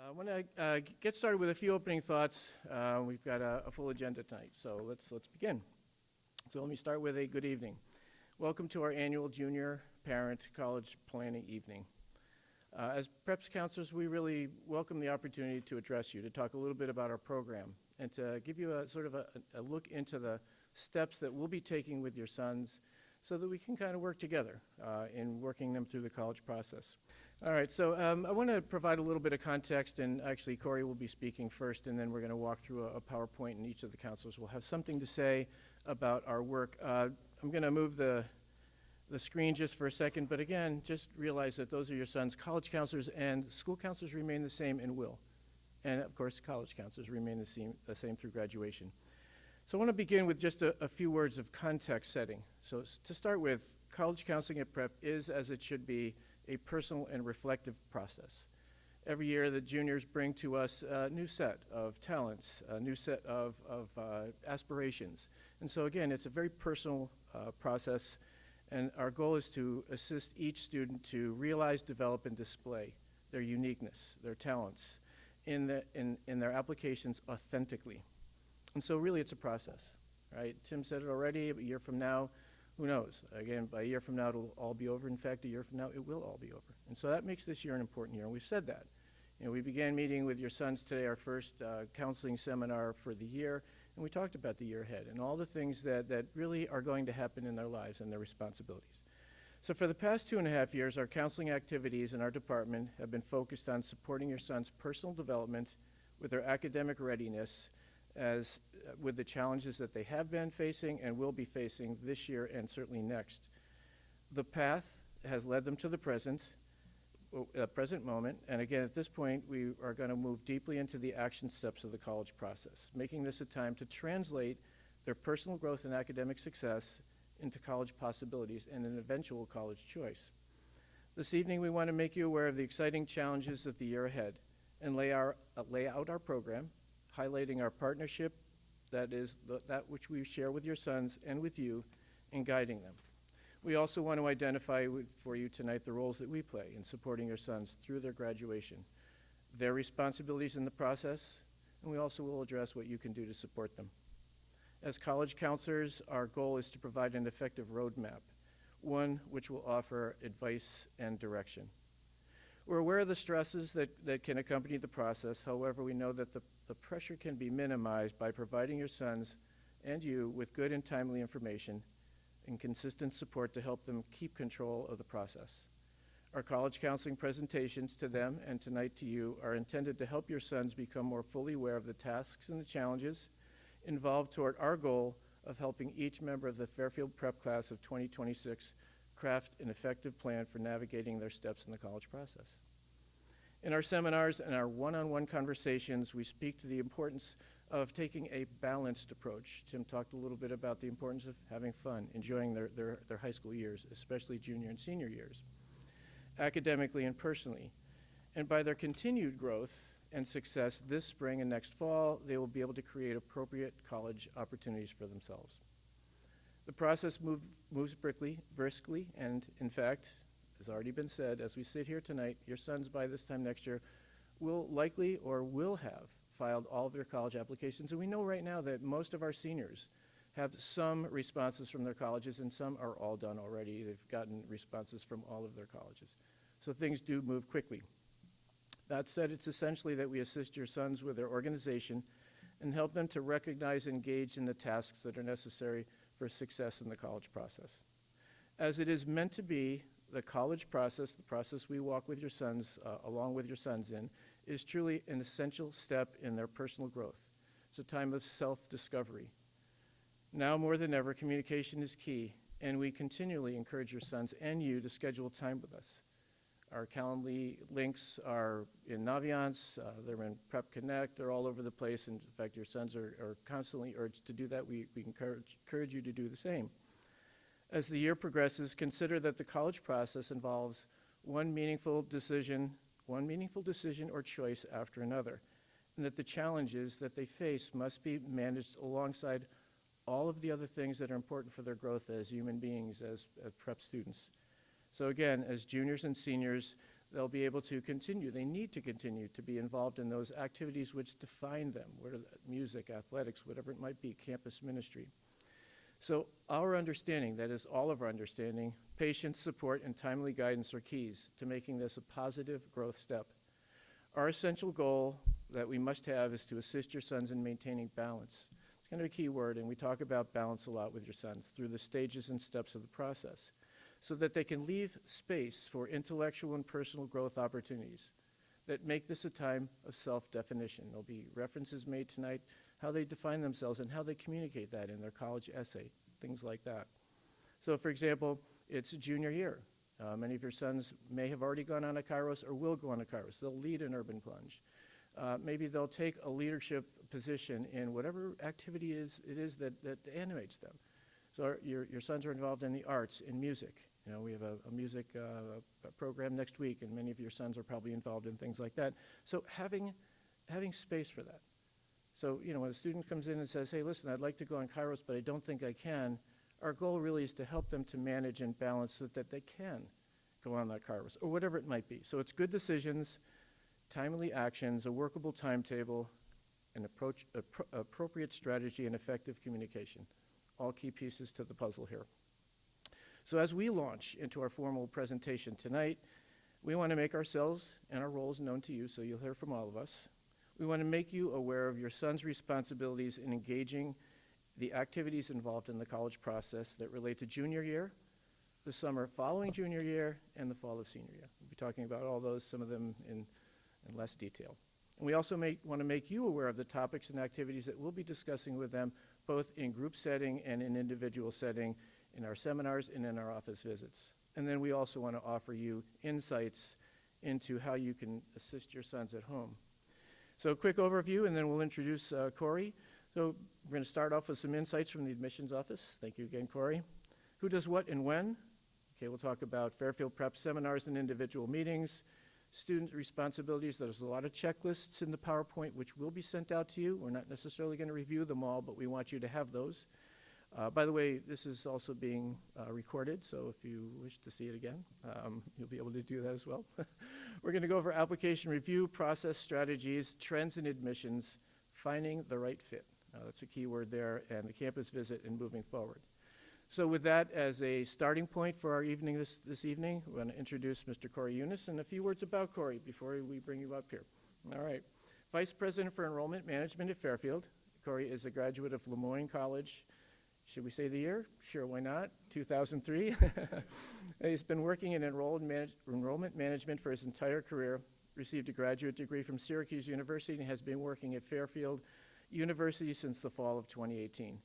I want to get started with a few opening thoughts. We've got a full agenda tonight, so let's begin. So let me start with a good evening. Welcome to our annual Junior Parent College Planning Evening. As PREPS counselors, we really welcome the opportunity to address you, to talk a little bit about our program, and to give you a sort of a look into the steps that we'll be taking with your sons so that we can kind of work together in working them through the college process. All right, so I want to provide a little bit of context, and actually Corry will be speaking first, and then we're going to walk through a PowerPoint, and each of the counselors will have something to say about our work. I'm going to move the screen just for a second, but again, just realize that those are your sons. College counselors and school counselors remain the same and will. And of course, college counselors remain the same through graduation. So I want to begin with just a few words of context setting. So to start with, college counseling at PREP is, as it should be, a personal and reflective process. Every year, the juniors bring to us a new set of talents, a new set of aspirations. And so again, it's a very personal process, and our goal is to assist each student to realize, develop, and display their uniqueness, their talents in their applications authentically. And so really it's a process, right? Tim said it already, a year from now, who knows? Again, by a year from now, it'll all be over. In fact, a year from now, it will all be over. And so that makes this year an important year, and we've said that. You know, we began meeting with your sons today, our first counseling seminar for the year, and we talked about the year ahead and all the things that really are going to happen in their lives and their responsibilities. So for the past 2.5 years, our counseling activities in our department have been focused on supporting your sons' personal development with their academic readiness as with the challenges that they have been facing and will be facing this year and certainly next. The path has led them to the present moment, and again, at this point, we are going to move deeply into the action steps of the college process, making this a time to translate their personal growth and academic success into college possibilities and an eventual college choice. This evening, we want to make you aware of the exciting challenges of the year ahead and lay out our program, highlighting our partnership, that is that which we share with your sons and with you, and guiding them. We also want to identify for you tonight the roles that we play in supporting your sons through their graduation, their responsibilities in the process, and we also will address what you can do to support them. As college counselors, our goal is to provide an effective roadmap, one which will offer advice and direction. We're aware of the stresses that can accompany the process. However, we know that the pressure can be minimized by providing your sons and you with good and timely information and consistent support to help them keep control of the process. Our college counseling presentations to them and tonight to you are intended to help your sons become more fully aware of the tasks and the challenges involved toward our goal of helping each member of the Fairfield Prep class of 2026 craft an effective plan for navigating their steps in the college process. In our seminars and our one-on-one conversations, we speak to the importance of taking a balanced approach. Tim talked a little bit about the importance of having fun, enjoying their high school years, especially junior and senior years, academically and personally. And by their continued growth and success this spring and next fall, they will be able to create appropriate college opportunities for themselves. The process moves briskly, and in fact, has already been said, as we sit here tonight, your sons by this time next year will likely or will have filed all of their college applications. And we know right now that most of our seniors have some responses from their colleges, and some are all done already. They've gotten responses from all of their colleges. So things do move quickly. That said, it's essentially that we assist your sons with their organization and help them to recognize and engage in the tasks that are necessary for success in the college process. As it is meant to be, the college process, the process we walk with your sons, along with your sons in, is truly an essential step in their personal growth. It's a time of self-discovery. Now more than ever, communication is key, and we continually encourage your sons and you to schedule time with us. Our Calendly links are in Naviance, they're in Prep Connect, they're all over the place. In fact, your sons are constantly urged to do that. We encourage you to do the same. As the year progresses, consider that the college process involves one meaningful decision or choice after another, and that the challenges that they face must be managed alongside all of the other things that are important for their growth as human beings, as prep students. So again, as juniors and seniors, they'll be able to continue, they need to continue to be involved in those activities which define them, whether music, athletics, whatever it might be, campus ministry. So our understanding, that is all of our understanding, patience, support, and timely guidance are keys to making this a positive growth step. Our essential goal that we must have is to assist your sons in maintaining balance. It's kind of a key word, and we talk about balance a lot with your sons through the stages and steps of the process, so that they can leave space for intellectual and personal growth opportunities that make this a time of self-definition. There'll be references made tonight, how they define themselves and how they communicate that in their college essay, things like that. So for example, it's junior year. Many of your sons may have already gone on a Kairos or will go on a Kairos. They'll lead an urban plunge. Maybe they'll take a leadership position in whatever activity it is that animates them. So your sons are involved in the arts, in music. You know, we have a music program next week, and many of your sons are probably involved in things like that. So having space for that. So, you know, when a student comes in and says, hey, listen, I'd like to go on Kairos, but I don't think I can, our goal really is to help them to manage and balance so that they can go on that Kairos, or whatever it might be. So it's good decisions, timely actions, a workable timetable, an appropriate strategy, and effective communication. All key pieces to the puzzle here. So as we launch into our formal presentation tonight, we want to make ourselves and our roles known to you, so you'll hear from all of us. We want to make you aware of your son's responsibilities in engaging the activities involved in the college process that relate to junior year, the summer following junior year, and the fall of senior year. We'll be talking about all those, some of them in less detail. And we also want to make you aware of the topics and activities that we'll be discussing with them, both in group setting and in individual setting, in our seminars and in our office visits. And then we also want to offer you insights into how you can assist your sons at home. So a quick overview, and then we'll introduce Corry. So we're going to start off with some insights from the admissions office. Thank you again, Corry. Who does what and when? Okay, we'll talk about Fairfield Prep seminars and individual meetings, student responsibilities. There's a lot of checklists in the PowerPoint which will be sent out to you. We're not necessarily going to review them all, but we want you to have those. By the way, this is also being recorded, so if you wish to see it again, you'll be able to do that as well. We're going to go over application review, process strategies, trends in admissions, finding the right fit. That's a key word there, and the campus visit and moving forward. So with that as a starting point for our evening this evening, we're going to introduce Mr. Corry Unis and a few words about Corry before we bring you up here. All right. Vice President for Enrollment Management at Fairfield. Corry is a graduate of Lemoyne College. Should we say the year? Sure, why not? 2003. He's been working in enrollment management for his entire career, received a graduate degree from Syracuse University, and has been working at Fairfield University since the fall of 2018.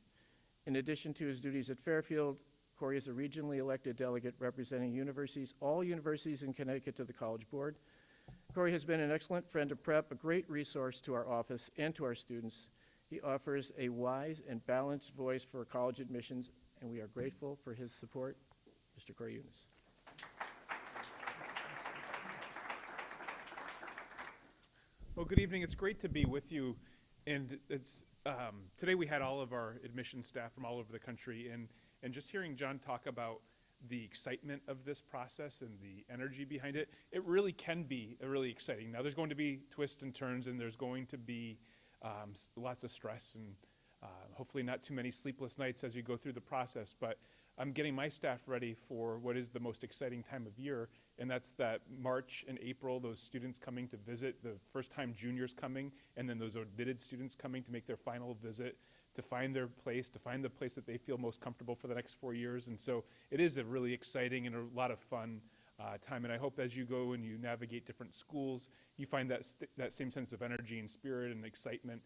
In addition to his duties at Fairfield, Corry is a regionally elected delegate representing universities, all universities in Connecticut, to the College Board. Corry has been an excellent friend of Prep, a great resource to our office and to our students. He offers a wise and balanced voice for college admissions, and we are grateful for his support. Mr. Corry Unis. Well, good evening. It's great to be with you. And it's today we had all of our admissions staff from all over the country, and just hearing John talk about the excitement of this process and the energy behind it, it really can be really exciting. Now, there's going to be twists and turns, and there's going to be lots of stress and hopefully not too many sleepless nights as you go through the process, but I'm getting my staff ready for what is the most exciting time of year, and that's that March and April, those students coming to visit, the first time juniors coming, and then those admitted students coming to make their final visit, to find their place, to find the place that they feel most comfortable for the next 4 years. And so it is a really exciting and a lot of fun time, and I hope as you go and you navigate different schools, you find that same sense of energy and spirit and excitement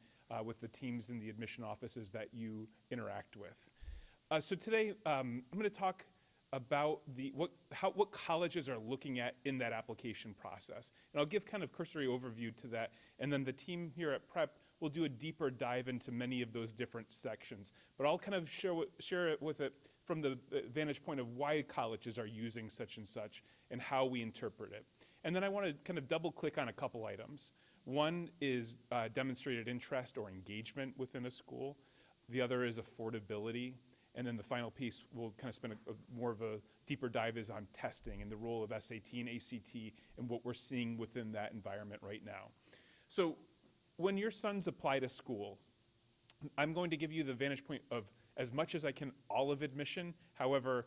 with the teams in the admission offices that you interact with. So today, I'm going to talk about what colleges are looking at in that application process. And I'll give kind of cursory overview to that, and then the team here at Prep will do a deeper dive into many of those different sections. But I'll kind of share it with it from the vantage point of why colleges are using such and such and how we interpret it. And then I want to kind of double click on a couple items. One is demonstrated interest or engagement within a school. The other is affordability. And then the final piece we'll kind of spend more of a deeper dive is on testing and the role of SAT and ACT and what we're seeing within that environment right now. So when your sons apply to school, I'm going to give you the vantage point of, as much as I can, all of admission. However,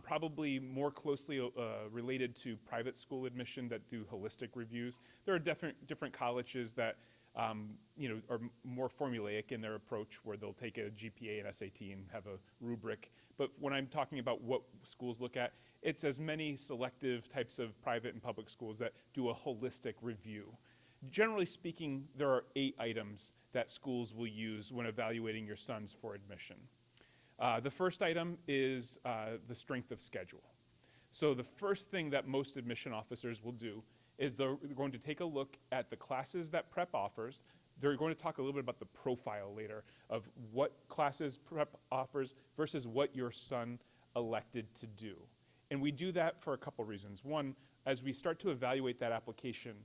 probably more closely related to private school admission that do holistic reviews. There are different colleges that are more formulaic in their approach, where they'll take a GPA and SAT and have a rubric. But when I'm talking about what schools look at, it's as many selective types of private and public schools that do a holistic review. Generally speaking, there are 8 items that schools will use when evaluating your sons for admission. The first item is the strength of schedule. So the first thing that most admission officers will do is they're going to take a look at the classes that prep offers. They're going to talk a little bit about the profile later of what classes prep offers versus what your son elected to do. And we do that for a couple reasons. One, as we start to evaluate that application,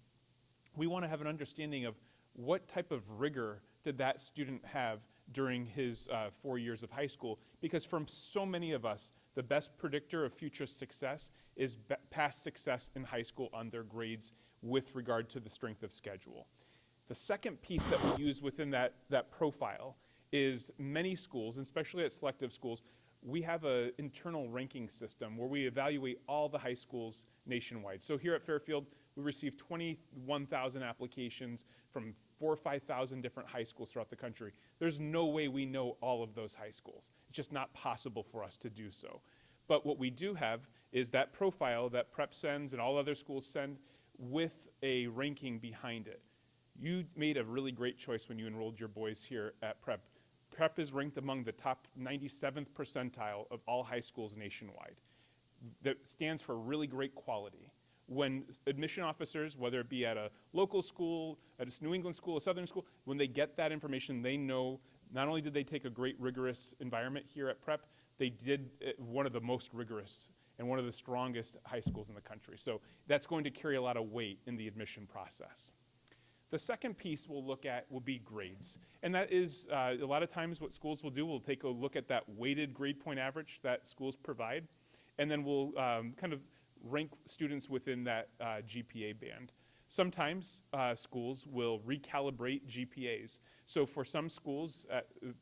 we want to have an understanding of what type of rigor did that student have during his 4 years of high school, because for so many of us, the best predictor of future success is past success in high school on their grades with regard to the strength of schedule. The second piece that we use within that profile is many schools, especially at selective schools, we have an internal ranking system where we evaluate all the high schools nationwide. So here at Fairfield, we received 21,000 applications from 4,000 or 5,000 different high schools throughout the country. There's no way we know all of those high schools. It's just not possible for us to do so. But what we do have is that profile that Prep sends and all other schools send with a ranking behind it. You made a really great choice when you enrolled your boys here at Prep. Prep is ranked among the top 97th percentile of all high schools nationwide. That stands for really great quality. When admission officers, whether it be at a local school, at a New England school, a Southern school, when they get that information, they know not only did they take a great rigorous environment here at Prep, they did one of the most rigorous and one of the strongest high schools in the country. So that's going to carry a lot of weight in the admission process. The second piece we'll look at will be grades. And that is, a lot of times what schools will do, we'll take a look at that weighted grade point average that schools provide, and then we'll kind of rank students within that GPA band. Sometimes schools will recalibrate GPAs. So for some schools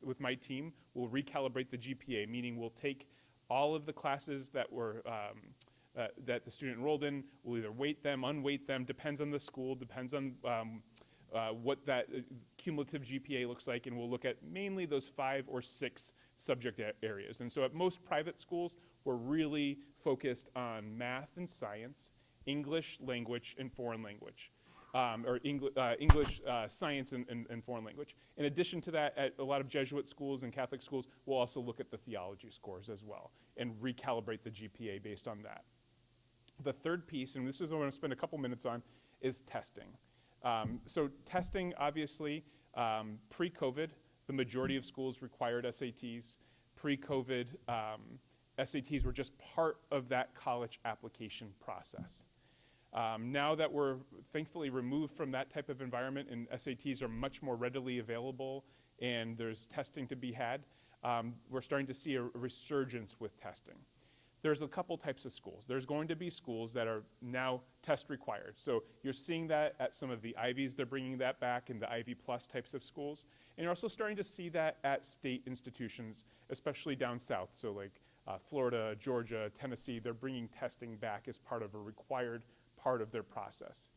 with my team, we'll recalibrate the GPA, meaning we'll take all of the classes that were that the student enrolled in, we'll either weight them, unweight them, depends on the school, depends on what that cumulative GPA looks like, and we'll look at mainly those 5 or 6 subject areas. And so at most private schools, we're really focused on math and science, English language, and foreign language, or English, science, and foreign language. In addition to that, at a lot of Jesuit schools and Catholic schools, we'll also look at the theology scores as well and recalibrate the GPA based on that. The third piece, and this is what I'm going to spend a couple minutes on, is testing. So testing, obviously, pre-COVID, the majority of schools required SATs. Pre-COVID, SATs were just part of that college application process. Now that we're thankfully removed from that type of environment and SATs are much more readily available and there's testing to be had, we're starting to see a resurgence with testing. There's a couple types of schools. There's going to be schools that are now test required. So you're seeing that at some of the Ivies, they're bringing that back in the Ivy Plus types of schools. And you're also starting to see that at state institutions, especially down south. So like Florida, Georgia, Tennessee, they're bringing testing back as part of a required part of their process.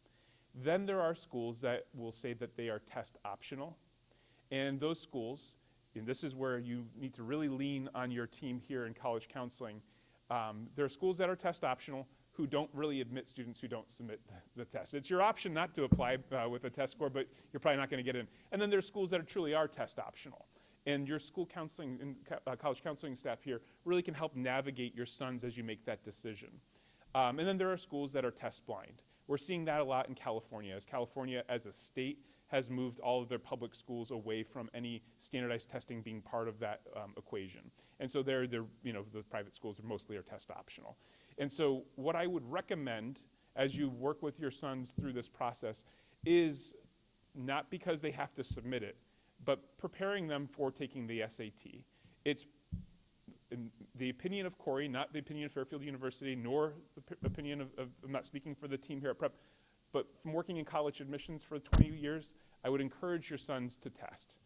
Then there are schools that will say that they are test optional. And those schools, and this is where you need to really lean on your team here in college counseling, there are schools that are test optional who don't really admit students who don't submit the test. It's your option not to apply with a test score, but you're probably not going to get in. And then there's schools that truly are test optional. And your school counseling and college counseling staff here really can help navigate your sons as you make that decision. And then there are schools that are test blind. We're seeing that a lot in California, as California as a state has moved all of their public schools away from any standardized testing being part of that equation. And so they're the private schools are mostly test optional. And so what I would recommend as you work with your sons through this process is not because they have to submit it, but preparing them for taking the SAT. It's in the opinion of Corry, not the opinion of Fairfield University, nor the opinion of, I'm not speaking for the team here at Prep, but from working in college admissions for 20 years, I would encourage your sons to test.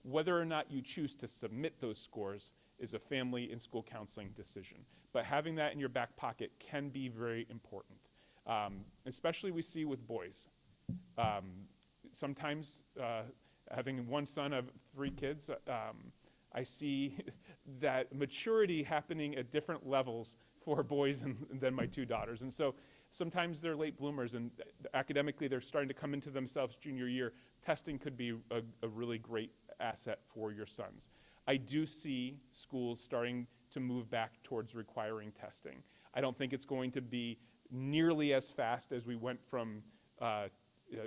Whether or not you choose to submit those scores is a family and school counseling decision. But having that in your back pocket can be very important. Especially we see with boys. Sometimes having one son of 3 kids, I see that maturity happening at different levels for boys than my 2 daughters. And so sometimes they're late bloomers, and academically they're starting to come into themselves junior year. Testing could be a really great asset for your sons. I do see schools starting to move back towards requiring testing. I don't think it's going to be nearly as fast as we went from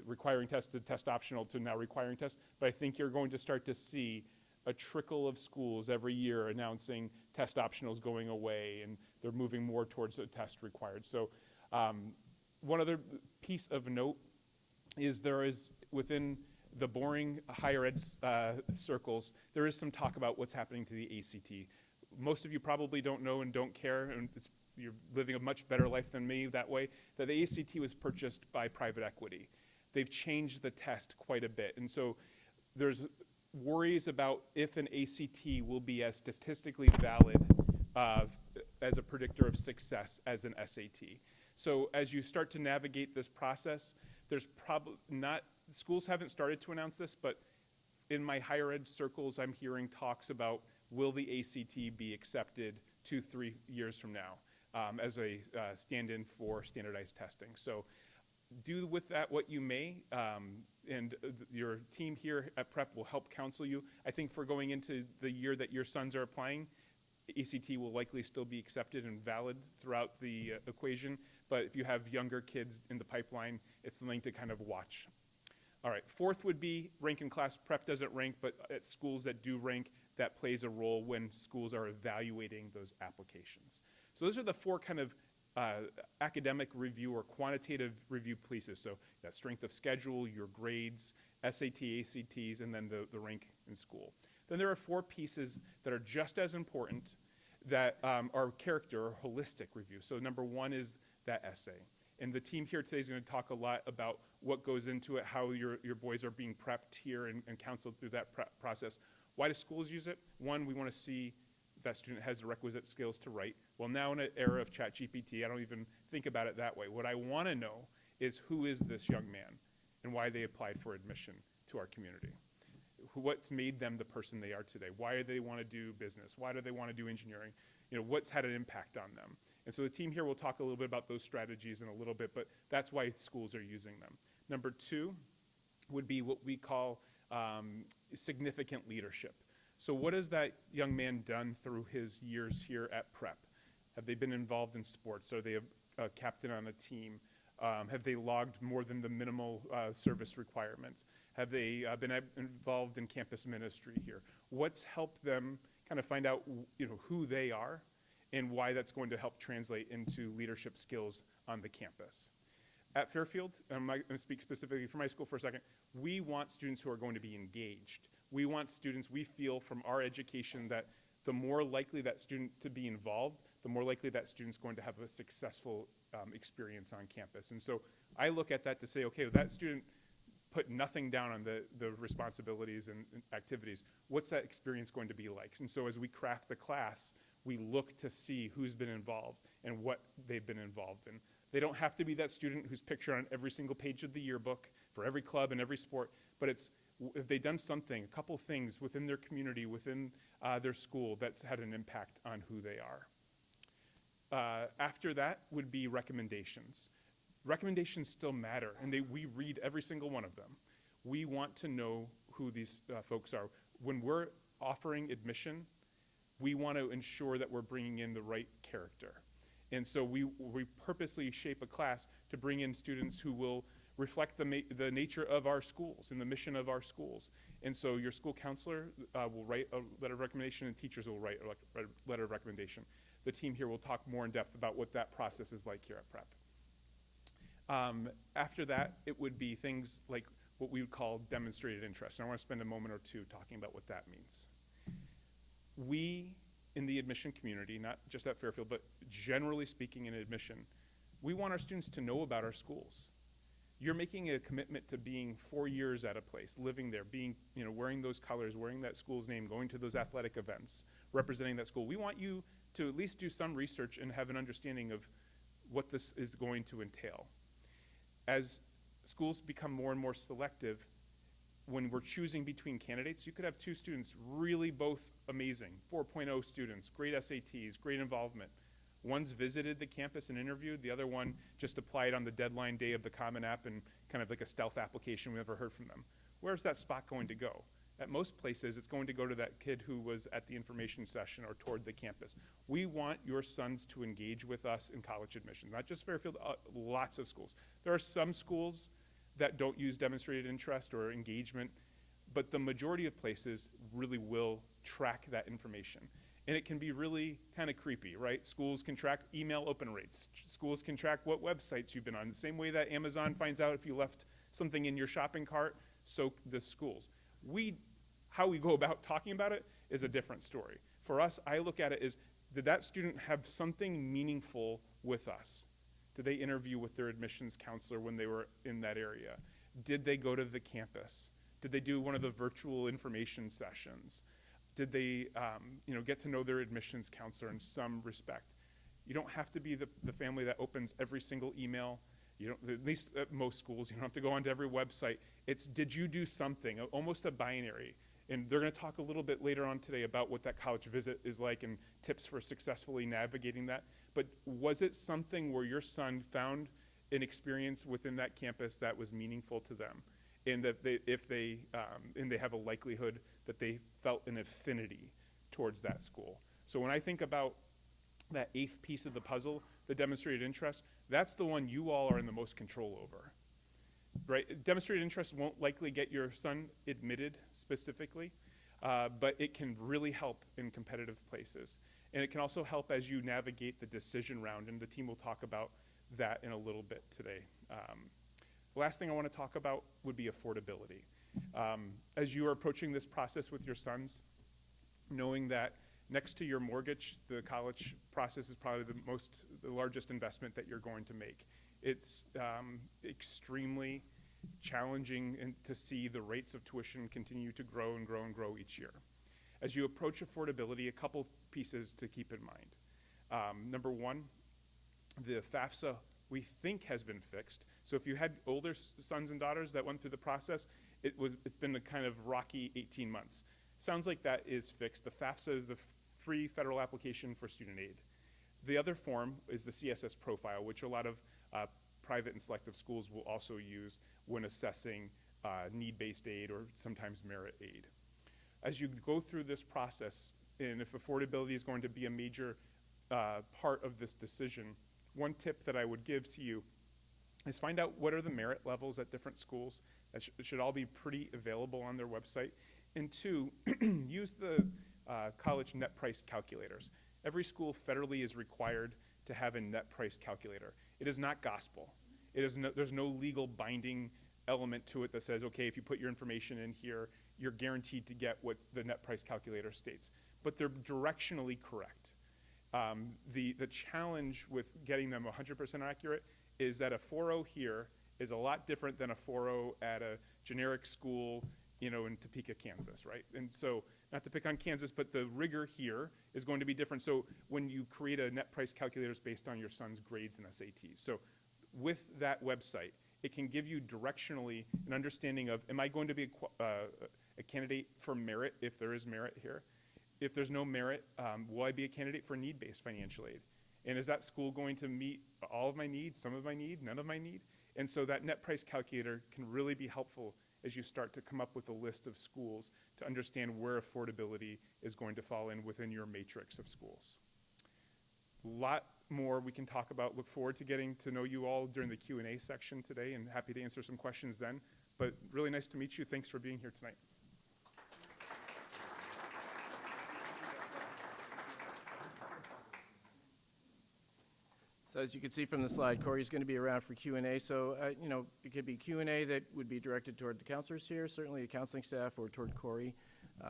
requiring tests to test optional to now requiring tests, but I think you're going to start to see a trickle of schools every year announcing test optionals going away, and they're moving more towards a test required. So one other piece of note is there is, within the boring higher ed circles, there is some talk about what's happening to the ACT. Most of you probably don't know and don't care, and you're living a much better life than me that way, that the ACT was purchased by private equity. They've changed the test quite a bit, and so there's worries about if an ACT will be as statistically valid as a predictor of success as an SAT. So as you start to navigate this process, there's probably not, schools haven't started to announce this, but in my higher ed circles, I'm hearing talks about will the ACT be accepted 2-3 years from now as a stand-in for standardized testing. So do with that what you may, and your team here at Prep will help counsel you. I think for going into the year that your sons are applying, ACT will likely still be accepted and valid throughout the equation, but if you have younger kids in the pipeline, it's something to kind of watch. All right, 4th would be rank in class. Prep doesn't rank, but at schools that do rank, that plays a role when schools are evaluating those applications. So those are the 4 kind of academic review or quantitative review pieces. So that strength of schedule, your grades, SAT, ACTs, and then the rank in school. Then there are 4 pieces that are just as important that are character or holistic review. So number 1 is that essay. And the team here today is going to talk a lot about what goes into it, how your boys are being prepped here and counseled through that process. Why do schools use it? 1, we want to see that student has the requisite skills to write. Well, now in an era of ChatGPT, I don't even think about it that way. What I want to know is who is this young man and why they applied for admission to our community. What's made them the person they are today? Why do they want to do business? Why do they want to do engineering? You know, what's had an impact on them? And so the team here will talk a little bit about those strategies in a little bit, but that's why schools are using them. Number 2 would be what we call significant leadership. So what has that young man done through his years here at Prep? Have they been involved in sports? Are they a captain on a team? Have they logged more than the minimal service requirements? Have they been involved in campus ministry here? What's helped them kind of find out who they are and why that's going to help translate into leadership skills on the campus? At Fairfield, I'm going to speak specifically for my school for a second, we want students who are going to be engaged. We want students, we feel from our education that the more likely that student to be involved, the more likely that student's going to have a successful experience on campus. And so I look at that to say, okay, that student put nothing down on the responsibilities and activities. What's that experience going to be like? And so as we craft the class, we look to see who's been involved and what they've been involved in. They don't have to be that student who's pictured on every single page of the yearbook for every club and every sport, but it's if they've done something, a couple things within their community, within their school that's had an impact on who they are. After that would be recommendations. Recommendations still matter, and we read every single one of them. We want to know who these folks are. When we're offering admission, we want to ensure that we're bringing in the right character. And so we purposely shape a class to bring in students who will reflect the nature of our schools and the mission of our schools. And so your school counselor will write a letter of recommendation, and teachers will write a letter of recommendation. The team here will talk more in depth about what that process is like here at Prep. After that, it would be things like what we would call demonstrated interest. And I want to spend a moment or two talking about what that means. We in the admission community, not just at Fairfield, but generally speaking in admission, we want our students to know about our schools. You're making a commitment to being 4 years at a place, living there, being, wearing those colors, wearing that school's name, going to those athletic events, representing that school. We want you to at least do some research and have an understanding of what this is going to entail. As schools become more and more selective, when we're choosing between candidates, you could have two students really both amazing, 4.0 students, great SATs, great involvement. One's visited the campus and interviewed, the other one just applied on the deadline day of the Common App and kind of like a stealth application, we never heard from them. Where's that spot going to go? At most places, it's going to go to that kid who was at the information session or toward the campus. We want your sons to engage with us in college admission, not just Fairfield, lots of schools. There are some schools that don't use demonstrated interest or engagement, but the majority of places really will track that information. And it can be really kind of creepy, right? Schools can track email open rates. Schools can track what websites you've been on. The same way that Amazon finds out if you left something in your shopping cart, so the schools. How we go about talking about it is a different story. For us, I look at it as, did that student have something meaningful with us? Did they interview with their admissions counselor when they were in that area? Did they go to the campus? Did they do one of the virtual information sessions? Did they get to know their admissions counselor in some respect? You don't have to be the family that opens every single email. You don't, at least at most schools, you don't have to go onto every website. It's, did you do something, almost a binary. And they're going to talk a little bit later on today about what that college visit is like and tips for successfully navigating that. But was it something where your son found an experience within that campus that was meaningful to them? And that they have a likelihood that they felt an affinity towards that school. So when I think about that 8th piece of the puzzle, the demonstrated interest, that's the one you all are in the most control over. Right? Demonstrated interest won't likely get your son admitted specifically, but it can really help in competitive places. And it can also help as you navigate the decision round, and the team will talk about that in a little bit today. The last thing I want to talk about would be affordability. As you are approaching this process with your sons, knowing that next to your mortgage, the college process is probably the largest investment that you're going to make. It's extremely challenging to see the rates of tuition continue to grow and grow and grow each year. As you approach affordability, a couple pieces to keep in mind. Number one, the FAFSA we think has been fixed. So if you had older sons and daughters that went through the process, it's been a kind of rocky 18 months. Sounds like that is fixed. The FAFSA is the free federal application for student aid. The other form is the CSS profile, which a lot of private and selective schools will also use when assessing need-based aid or sometimes merit aid. As you go through this process, and if affordability is going to be a major part of this decision, one tip that I would give to you is find out what are the merit levels at different schools. That should all be pretty available on their website. And two, use the college net price calculators. Every school federally is required to have a net price calculator. It is not gospel. There's no legal binding element to it that says, okay, if you put your information in here, you're guaranteed to get what the net price calculator states. But they're directionally correct. The challenge with getting them 100% accurate is that a 4.0 here is a lot different than a 4.0 at a generic school, in Topeka, Kansas, right? And so, not to pick on Kansas, but the rigor here is going to be different. So when you create a net price calculator, it's based on your son's grades and SATs. So with that website, it can give you directionally an understanding of, am I going to be a candidate for merit if there is merit here? If there's no merit, will I be a candidate for need-based financial aid? And is that school going to meet all of my needs, some of my need, none of my need? And so that net price calculator can really be helpful as you start to come up with a list of schools to understand where affordability is going to fall in within your matrix of schools. A lot more we can talk about. Look forward to getting to know you all during the Q&A section today, and happy to answer some questions then. But really nice to meet you. Thanks for being here tonight. So as you can see from the slide, Corey's going to be around for Q&A. So, it could be Q&A that would be directed toward the counselors here, certainly the counseling staff, or toward Corey.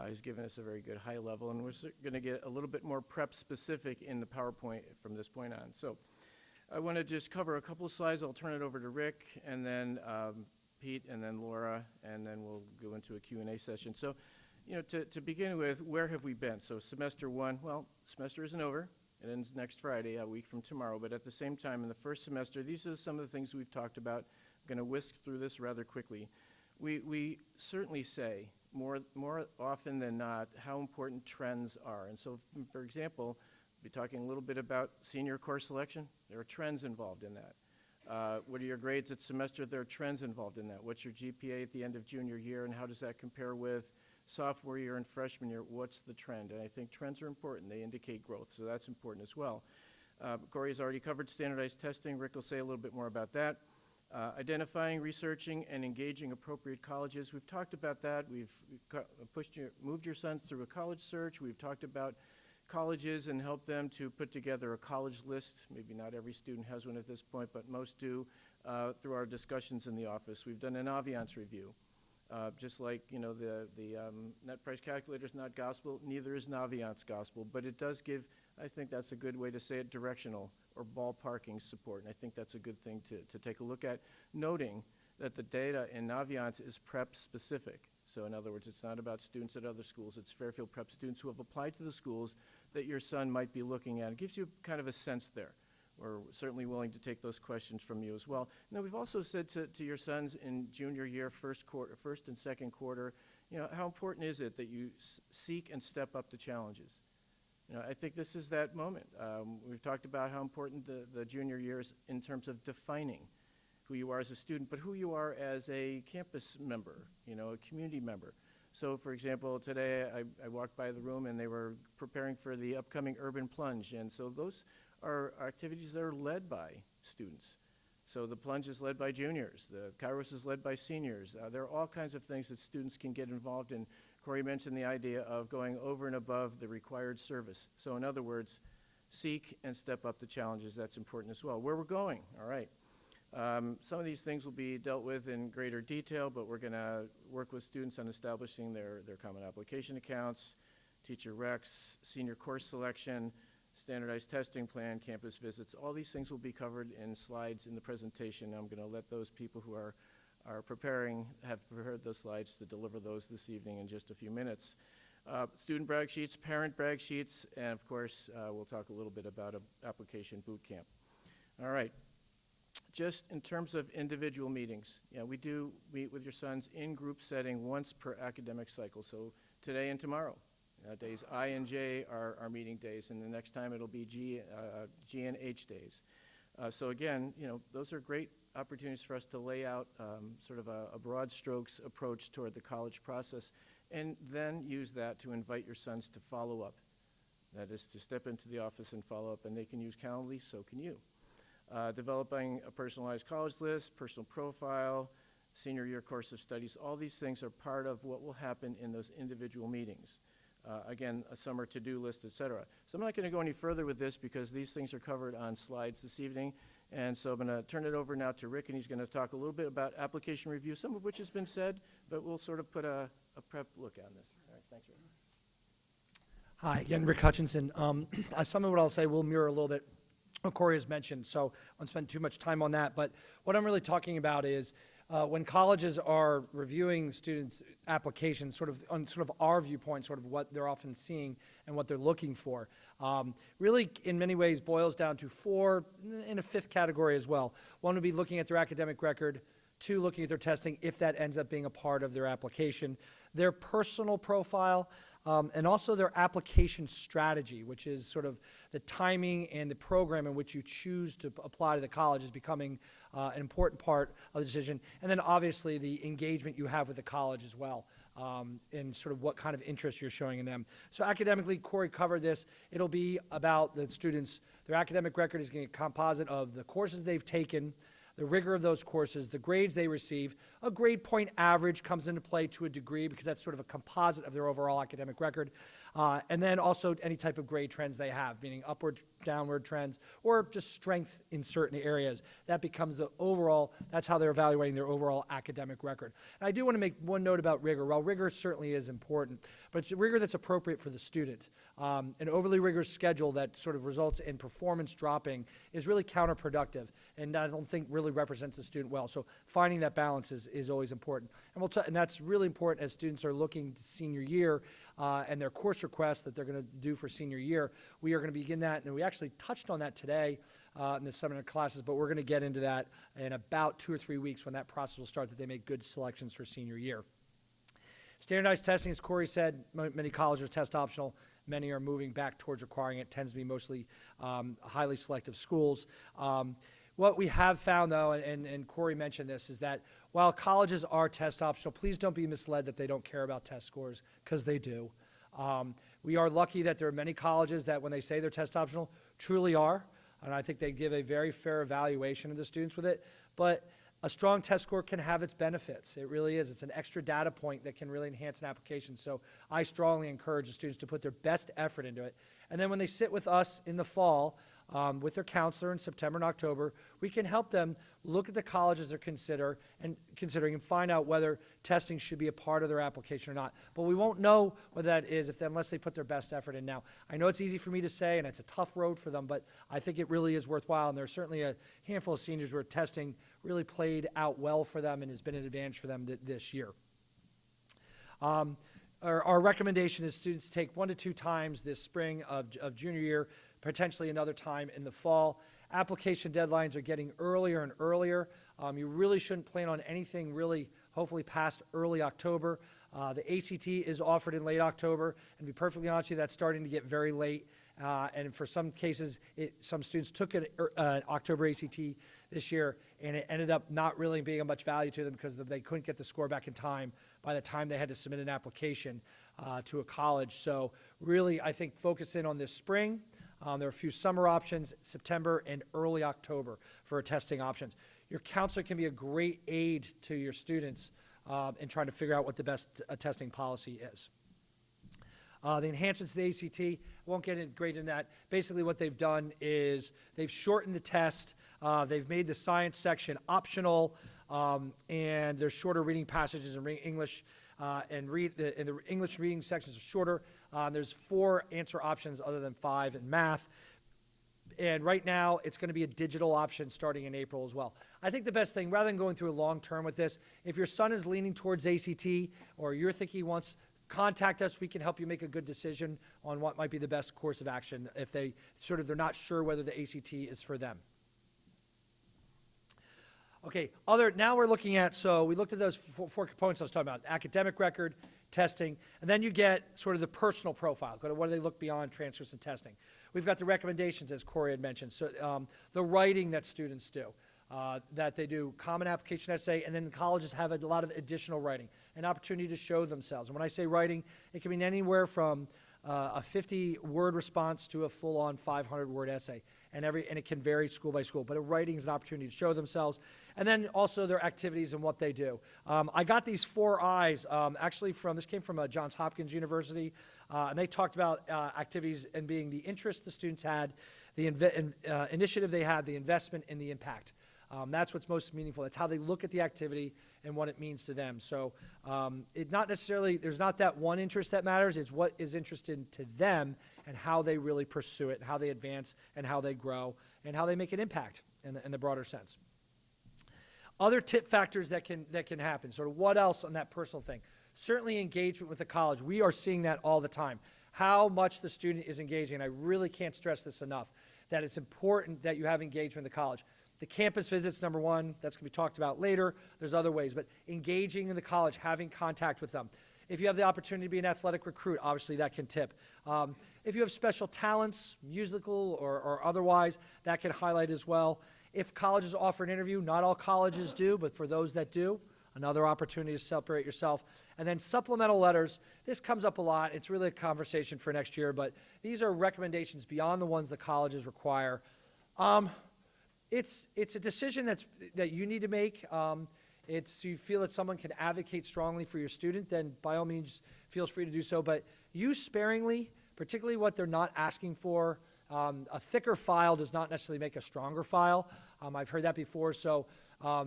He's given us a very good high level, and we're going to get a little bit more prep specific in the PowerPoint from this point on. So I want to just cover a couple of slides. I'll turn it over to Rick, and then Pete, and then Laura, and then we'll go into a Q&A session. So, you know, to begin with, where have we been? So semester one, well, semester isn't over. It ends next Friday, a week from tomorrow. But at the same time, in the first semester, these are some of the things we've talked about. I'm going to whisk through this rather quickly. We certainly say more often than not how important trends are. And so, for example, we'll be talking a little bit about senior course selection. There are trends involved in that. What are your grades at semester? There are trends involved in that. What's your GPA at the end of junior year, and how does that compare with sophomore year and freshman year? What's the trend? And I think trends are important. They indicate growth, so that's important as well. Corry has already covered standardized testing. Rick will say a little bit more about that. Identifying, researching, and engaging appropriate colleges. We've talked about that. We've moved your sons through a college search. We've talked about colleges and helped them to put together a college list. Maybe not every student has one at this point, but most do through our discussions in the office. We've done an Aviance review. Just like, you know, the net price calculator is not gospel, neither is Naviance gospel, but it does give, I think that's a good way to say it, directional or ballparking support, and I think that's a good thing to take a look at, noting that the data in Naviance is prep specific. So in other words, it's not about students at other schools, it's Fairfield prep students who have applied to the schools that your son might be looking at. It gives you kind of a sense there. We're certainly willing to take those questions from you as well. Now, we've also said to your sons in junior year, first and second quarter, you know, how important is it that you seek and step up the challenges? You know, I think this is that moment. We've talked about how important the junior year is in terms of defining who you are as a student, but who you are as a campus member, you know, a community member. So, for example, today I walked by the room and they were preparing for the upcoming urban plunge, and so those are activities that are led by students. So the plunge is led by juniors. The Kairos is led by seniors. There are all kinds of things that students can get involved in. Corry mentioned the idea of going over and above the required service. So in other words, seek and step up the challenges. That's important as well. Where we're going, all right. Some of these things will be dealt with in greater detail, but we're going to work with students on establishing their common application accounts, teacher recs, senior course selection, standardized testing plan, campus visits. All these things will be covered in slides in the presentation. I'm going to let those people who are have prepared those slides to deliver those this evening in just a few minutes. Student brag sheets, parent brag sheets, and of course, we'll talk a little bit about an application boot camp. All right. Just in terms of individual meetings, yeah, we do meet with your sons in group setting once per academic cycle. So today and tomorrow. Days I and J are our meeting days, and the next time it'll be G and H days. So again, you know, those are great opportunities for us to lay out sort of a broad strokes approach toward the college process, and then use that to invite your sons to follow up. That is to step into the office and follow up, and they can use Calendly, so can you. Developing a personalized college list, personal profile, senior year course of studies, all these things are part of what will happen in those individual meetings. Again, a summer to-do list, et cetera. So I'm not going to go any further with this because these things are covered on slides this evening. And so I'm going to turn it over now to Rick, and he's going to talk a little bit about application review, some of which has been said, but we'll sort of put a prep look on this. All right, thanks, Rick. Hi, again, Rick Hutchinson. Some of what I'll say will mirror a little bit what Corry has mentioned, so I won't spend too much time on that. But what I'm really talking about is when colleges are reviewing students' applications, sort of our viewpoint, sort of what they're often seeing and what they're looking for, really in many ways boils down to four, in a fifth category as well. One would be looking at their academic record, two, looking at their testing, if that ends up being a part of their application, their personal profile, and also their application strategy, which is sort of the timing and the program in which you choose to apply to the college is becoming an important part of the decision. And then obviously the engagement you have with the college as well, and sort of what kind of interest you're showing in them. So academically, Corry covered this. It'll be about the students, their academic record is going to be a composite of the courses they've taken, the rigor of those courses, the grades they receive. A grade point average comes into play to a degree because that's sort of a composite of their overall academic record. And then also any type of grade trends they have, meaning upward, downward trends, or just strength in certain areas. That becomes the overall, that's how they're evaluating their overall academic record. And I do want to make one note about rigor. While rigor certainly is important, but it's rigor that's appropriate for the student. An overly rigorous schedule that sort of results in performance dropping is really counterproductive, and I don't think really represents the student well. So finding that balance is always important. And that's really important as students are looking to senior year and their course requests that they're going to do for senior year. We are going to begin that, and we actually touched on that today in the seminar classes, but we're going to get into that in about 2 or 3 weeks when that process will start, that they make good selections for senior year. Standardized testing, as Corry said, many colleges are test optional. Many are moving back towards requiring it. It tends to be mostly highly selective schools. What we have found, though, and Corry mentioned this, is that while colleges are test optional, please don't be misled that they don't care about test scores, because they do. We are lucky that there are many colleges that, when they say they're test optional, truly are, and I think they give a very fair evaluation of the students with it. But a strong test score can have its benefits. It really is. It's an extra data point that can really enhance an application. So I strongly encourage the students to put their best effort into it. And then when they sit with us in the fall, with their counselor in September and October, we can help them look at the colleges they're considering and find out whether testing should be a part of their application or not. But we won't know what that is unless they put their best effort in now. I know it's easy for me to say, and it's a tough road for them, but I think it really is worthwhile. And there's certainly a handful of seniors where testing really played out well for them and has been an advantage for them this year. Our recommendation is students take 1 to 2 times this spring of junior year, potentially another time in the fall. Application deadlines are getting earlier and earlier. You really shouldn't plan on anything really, hopefully, past early October. The ACT is offered in late October, and to be perfectly honest with you, that's starting to get very late. And for some cases, some students took an October ACT this year, and it ended up not really being of much value to them because they couldn't get the score back in time by the time they had to submit an application to a college. So really, I think focus in on this spring. There are a few summer options, September and early October for testing options. Your counselor can be a great aid to your students in trying to figure out what the best testing policy is. The enhancements to the ACT, I won't get great in that. Basically what they've done is they've shortened the test. They've made the science section optional, and there's shorter reading passages in English, and the English reading sections are shorter. There's 4 answer options other than 5 in math. And right now, it's going to be a digital option starting in April as well. I think the best thing, rather than going through a long term with this, if your son is leaning towards ACT or you're thinking he wants, contact us. We can help you make a good decision on what might be the best course of action if they're not sure whether the ACT is for them. Okay, now we're looking at, so we looked at those 4 components I was talking about: academic record, testing, and then you get sort of the personal profile. What do they look beyond transcripts and testing? We've got the recommendations, as Corry had mentioned, so the writing that students do, that they do common application essay, and then the colleges have a lot of additional writing, an opportunity to show themselves. And when I say writing, it can mean anywhere from a 50-word response to a full-on 500-word essay, and it can vary school by school. But a writing is an opportunity to show themselves, and then also their activities and what they do. I got these 4 I's actually this came from Johns Hopkins University, and they talked about activities and being the interest the students had, the initiative they had, the investment, and the impact. That's what's most meaningful. That's how they look at the activity and what it means to them. So there's not that one interest that matters. It's what is interesting to them and how they really pursue it, and how they advance, and how they grow, and how they make an impact in the broader sense. Other tip factors that can happen, sort of what else on that personal thing? Certainly engagement with the college. We are seeing that all the time. How much the student is engaging, and I really can't stress this enough, that it's important that you have engagement with the college. The campus visits, number 1, that's going to be talked about later. There's other ways, but engaging in the college, having contact with them. If you have the opportunity to be an athletic recruit, obviously that can tip. If you have special talents, musical or otherwise, that can highlight as well. If colleges offer an interview, not all colleges do, but for those that do, another opportunity to separate yourself. And then supplemental letters, this comes up a lot. It's really a conversation for next year, but these are recommendations beyond the ones the colleges require. It's a decision that you need to make. you feel that someone can advocate strongly for your student, then by all means, feel free to do so. But use sparingly, particularly what they're not asking for. A thicker file does not necessarily make a stronger file. I've heard that before. So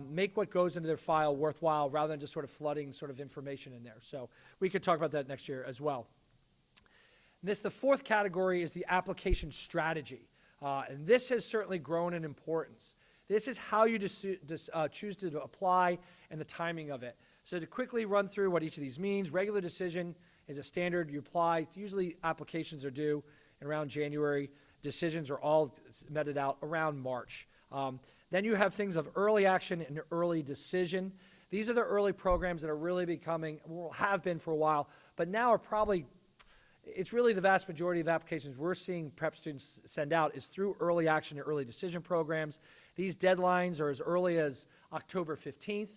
make what goes into their file worthwhile rather than just sort of flooding sort of information in there. So we could talk about that next year as well. The fourth category is the application strategy. And this has certainly grown in importance. This is how you choose to apply and the timing of it. So to quickly run through what each of these means, regular decision is a standard you apply. Usually applications are due in around January. Decisions are all meted out around March. Then you have things of early action and early decision. These are the early programs that are really becoming, well, have been for a while, but now are probably, it's really the vast majority of applications we're seeing prep students send out is through early action and early decision programs. These deadlines are as early as October 15th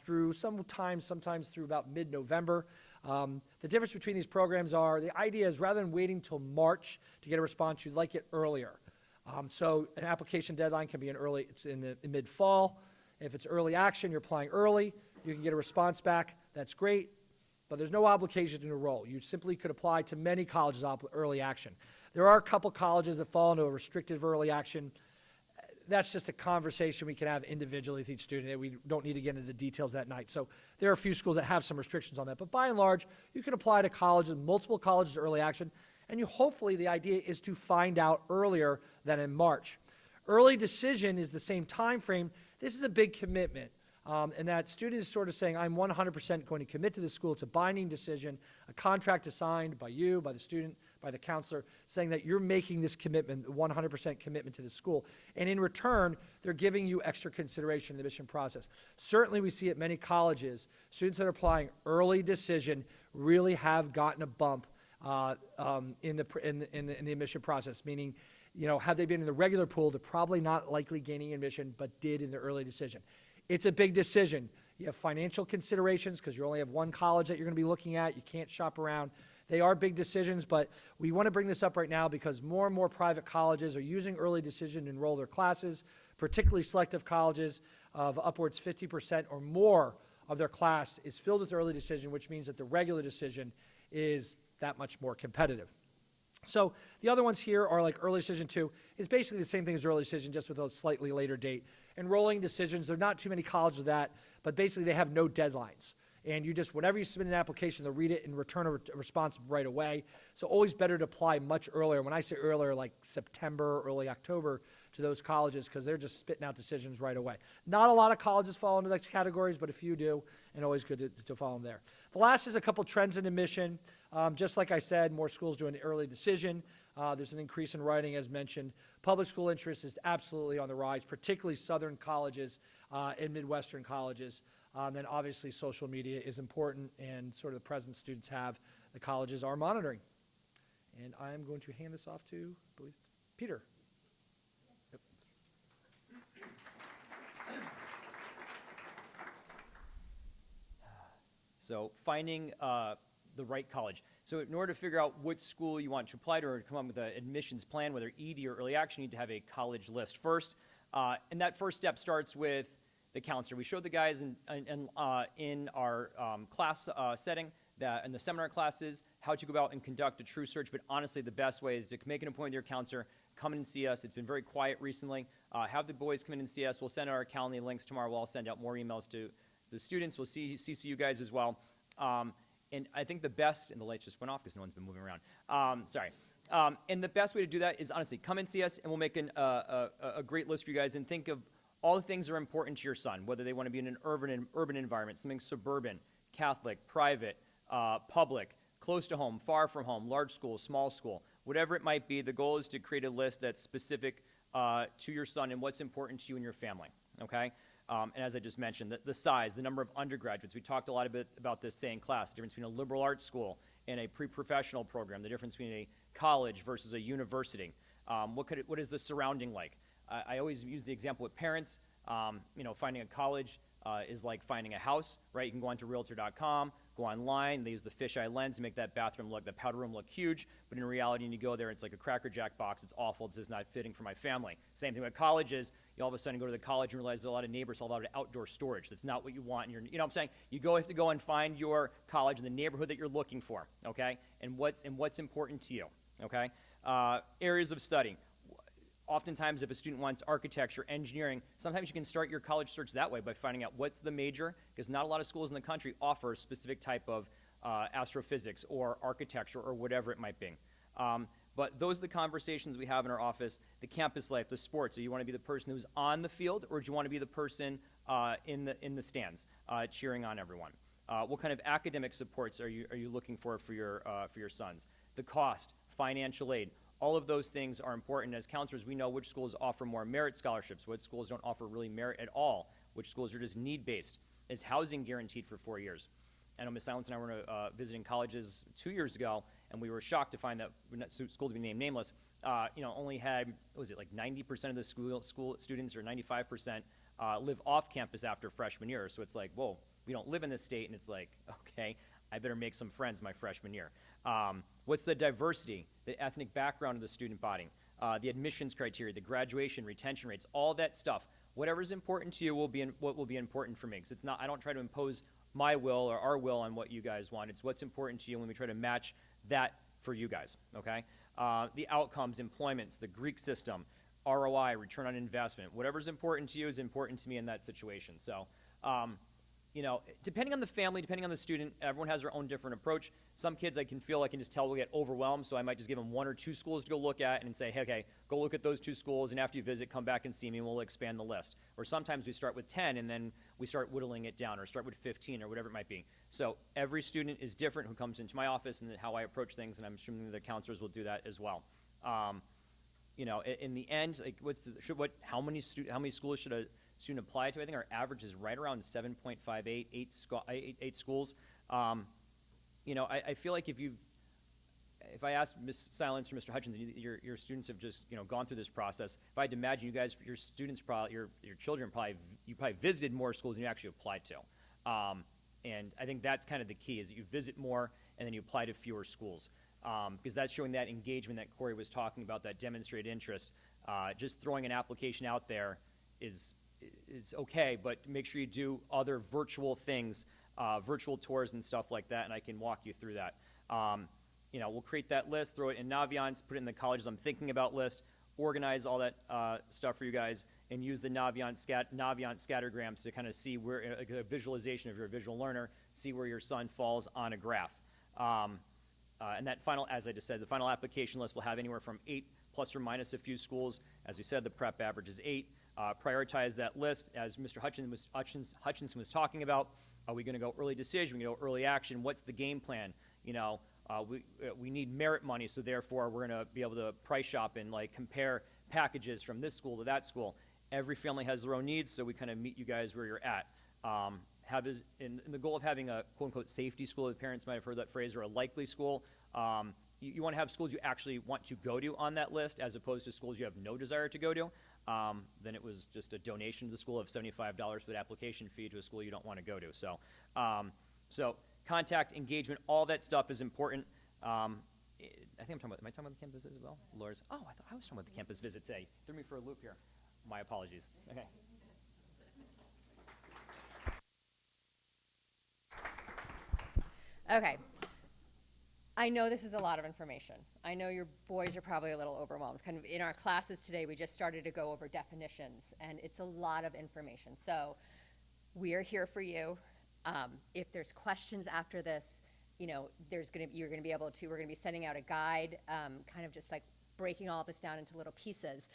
through sometimes through about mid-November. The difference between these programs are, the idea is rather than waiting till March to get a response, you'd like it earlier. So an application deadline can be in the mid-fall. If it's early action, you're applying early, you can get a response back, that's great, but there's no obligation to enroll. You simply could apply to many colleges early action. There are a couple colleges that fall into a restrictive early action. That's just a conversation we can have individually with each student. We don't need to get into the details that night. So there are a few schools that have some restrictions on that. But by and large, you can apply to colleges, multiple colleges early action, and hopefully the idea is to find out earlier than in March. Early decision is the same time frame. This is a big commitment. And that student is sort of saying, I'm 100% going to commit to this school. It's a binding decision, a contract is signed by you, by the student, by the counselor, saying that you're making this commitment, 100% commitment to the school. And in return, they're giving you extra consideration in the admission process. Certainly we see at many colleges, students that are applying early decision really have gotten a bump in the admission process, meaning, have they been in the regular pool, they're probably not likely gaining admission, but did in the early decision. It's a big decision. You have financial considerations because you only have one college that you're going to be looking at. You can't shop around. They are big decisions, but we want to bring this up right now because more and more private colleges are using early decision to enroll their classes, particularly selective colleges of upwards 50% or more of their class is filled with early decision, which means that the regular decision is that much more competitive. So the other ones here are like early decision 2 is basically the same thing as early decision, just with a slightly later date. Enrolling decisions, there are not too many colleges with that, but basically they have no deadlines. And you just, whenever you submit an application, they'll read it and return a response right away. So always better to apply much earlier. When I say earlier, like September, early October to those colleges because they're just spitting out decisions right away. Not a lot of colleges fall into those categories, but a few do, and always good to follow them there. The last is a couple trends in admission. Just like I said, more schools do an early decision. There's an increase in writing, as mentioned. Public school interest is absolutely on the rise, particularly southern colleges and Midwestern colleges. Then obviously social media is important and sort of the presence students have, the colleges are monitoring. And I'm going to hand this off to, I believe, Peter. Yep. So finding the right college. So in order to figure out which school you want to apply to or to come up with an admissions plan, whether ED or early action, you need to have a college list first. And that first step starts with the counselor. We showed the guys in our class setting, in the seminar classes, how to go about and conduct a true search, but honestly the best way is to make an appointment with your counselor, come in and see us. It's been very quiet recently. Have the boys come in and see us. We'll send out our Calendly links tomorrow. We'll send out more emails to the students. We'll CC you guys as well. And I think the best, and the lights just went off because no one's been moving around. Sorry. And the best way to do that is honestly come and see us, and we'll make a great list for you guys and think of all the things that are important to your son, whether they want to be in an urban environment, something suburban, Catholic, private, public, close to home, far from home, large school, small school, whatever it might be. The goal is to create a list that's specific to your son and what's important to you and your family, okay? And as I just mentioned, the size, the number of undergraduates. We talked a lot about this, say, in class, the difference between a liberal arts school and a pre-professional program, the difference between a college versus a university. What is the surrounding like? I always use the example with parents. Finding a college is like finding a house, right? You can go onto Realtor.com, go online, they use the fisheye lens to make that bathroom look, the powder room look huge, but in reality, when you go there, it's like a Cracker Jack box, it's awful, this is not fitting for my family. Same thing with colleges, you all of a sudden go to the college and realize there's a lot of neighbors all about outdoor storage. That's not what you want, and you know what I'm saying? You have to go and find your college in the neighborhood that you're looking for, okay? And what's important to you, okay? Areas of study. Oftentimes, if a student wants architecture, engineering, sometimes you can start your college search that way by finding out what's the major, because not a lot of schools in the country offer a specific type of astrophysics or architecture or whatever it might be. But those are the conversations we have in our office. The campus life, the sports. Do you want to be the person who's on the field, or do you want to be the person in the stands cheering on everyone? What kind of academic supports are you looking for your sons? The cost, financial aid. All of those things are important. As counselors, we know which schools offer more merit scholarships, what schools don't offer really merit at all, which schools are just need-based. Is housing guaranteed for 4 years? I know Ms. Silence and I were visiting colleges 2 years ago, and we were shocked to find that school to be named nameless, only had, what was it, like 90% of the school students, or 95%, live off campus after freshman year. So it's like, whoa, we don't live in this state, and it's like, okay, I better make some friends my freshman year. What's the diversity, the ethnic background of the student body, the admissions criteria, the graduation, retention rates, all that stuff. Whatever's important to you will be what will be important for me. Because it's not, I don't try to impose my will or our will on what you guys want. It's what's important to you when we try to match that for you guys, okay? The outcomes, employments, the Greek system, ROI, return on investment. Whatever's important to you is important to me in that situation. So, depending on the family, depending on the student, everyone has their own different approach. Some kids I can just tell will get overwhelmed, so I might just give them 1 or 2 schools to go look at and say, hey, okay, go look at those 2 schools, and after you visit, come back and see me, and we'll expand the list. Or sometimes we start with 10, and then we start whittling it down, or start with 15, or whatever it might be. So every student is different who comes into my office and how I approach things, and I'm assuming the counselors will do that as well. In the end, like, how many schools should a student apply to? I think our average is right around 7.58, 8 schools. I feel like if I asked Ms. Silence or Mr. Hutchinson, your students have just, gone through this process. If I had to imagine you guys, your students probably, your children probably visited more schools than you actually applied to. And I think that's kind of the key, is that you visit more and then you apply to fewer schools. Because that's showing that engagement that Corry was talking about, that demonstrated interest. Just throwing an application out there is okay, but make sure you do other virtual things, virtual tours and stuff like that, and I can walk you through that. We'll create that list, throw it in Naviance, put it in the colleges I'm thinking about list, organize all that stuff for you guys, and use the Naviance scattergrams to kind of see where, like a visualization if you're a visual learner, see where your son falls on a graph. And that final, as I just said, the final application list will have anywhere from 8 plus or minus a few schools. As we said, the prep average is 8. Prioritize that list, as Mr. Hutchinson was talking about. Are we going to go early decision? We go early action. What's the game plan? We need merit money, so therefore we're going to be able to price shop and compare packages from this school to that school. Every family has their own needs, so we kind of meet you guys where you're at. In the goal of having a quote-unquote safety school, the parents might have heard that phrase, or a likely school. You want to have schools you actually want to go to on that list, as opposed to schools you have no desire to go to. Then it was just a donation to the school of $75 for the application fee to a school you don't want to go to. So contact, engagement, all that stuff is important. I think am I talking about the campus visit as well? Laura's, I thought I was talking about the campus visit today. Threw me for a loop here. My apologies. Okay. Okay. I know this is a lot of information. I know your boys are probably a little overwhelmed. Kind of in our classes today, we just started to go over definitions, and it's a lot of information. So we are here for you. If there's questions after this, we're going to be sending out a guide, kind of just like breaking all this down into little pieces.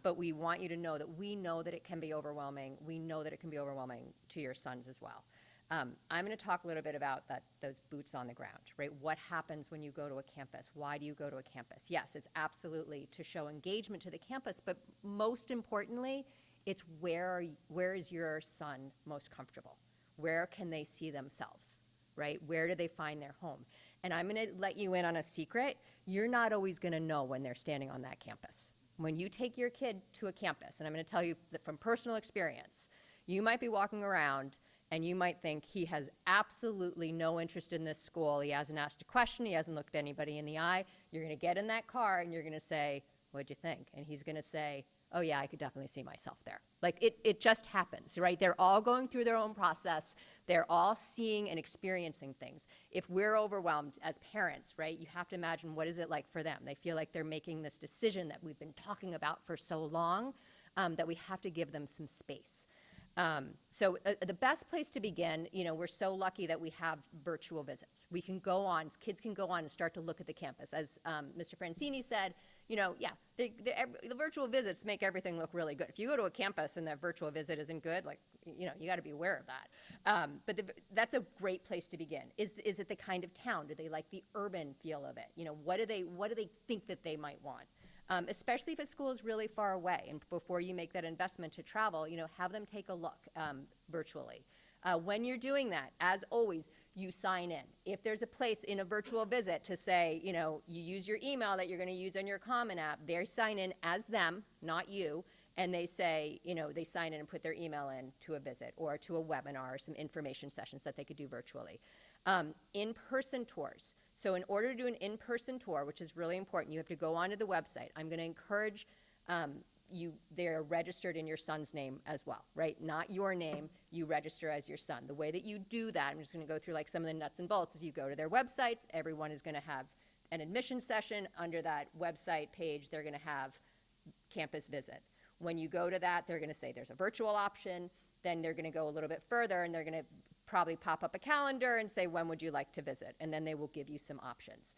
But we want you to know that we know that it can be overwhelming. We know that it can be overwhelming to your sons as well. I'm going to talk a little bit about those boots on the ground, right? What happens when you go to a campus? Why do you go to a campus? Yes, it's absolutely to show engagement to the campus, but most importantly, it's where is your son most comfortable? Where can they see themselves, right? Where do they find their home? And I'm going to let you in on a secret. You're not always going to know when they're standing on that campus. When you take your kid to a campus, and I'm going to tell you that from personal experience, you might be walking around And you might think he has absolutely no interest in this school. He hasn't asked a question. He hasn't looked anybody in the eye. You're going to get in that car and you're going to say, what'd you think? And he's going to say, oh yeah, I could definitely see myself there. Like it just happens, right? They're all going through their own process. They're all seeing and experiencing things. If we're overwhelmed as parents, right, you have to imagine what is it like for them. They feel like they're making this decision that we've been talking about for so long that we have to give them some space. So the best place to begin, we're so lucky that we have virtual visits. We can go on, kids can go on and start to look at the campus. As Mr. Francini said, the virtual visits make everything look really good. If you go to a campus and that virtual visit isn't good, you got to be aware of that. But that's a great place to begin. Is it the kind of town? Do they like the urban feel of it? What do they think that they might want? Especially if a school is really far away, and before you make that investment to travel, have them take a look virtually. When you're doing that, as always, you sign in. If there's a place in a virtual visit to say, you use your email that you're going to use on your Common App, they sign in as them, not you, and they say, they sign in and put their email in to a visit or to a webinar or some information sessions that they could do virtually. In-person tours. So in order to do an in-person tour, which is really important, you have to go onto the website. I'm going to encourage they're registered in your son's name as well, right? Not your name, you register as your son. The way that you do that, I'm just going to go through like some of the nuts and bolts, is you go to their websites. Everyone is going to have an admission session. Under that website page, they're going to have campus visit. When you go to that, they're going to say there's a virtual option. Then they're going to go a little bit further, and they're going to probably pop up a calendar and say, when would you like to visit? And then they will give you some options.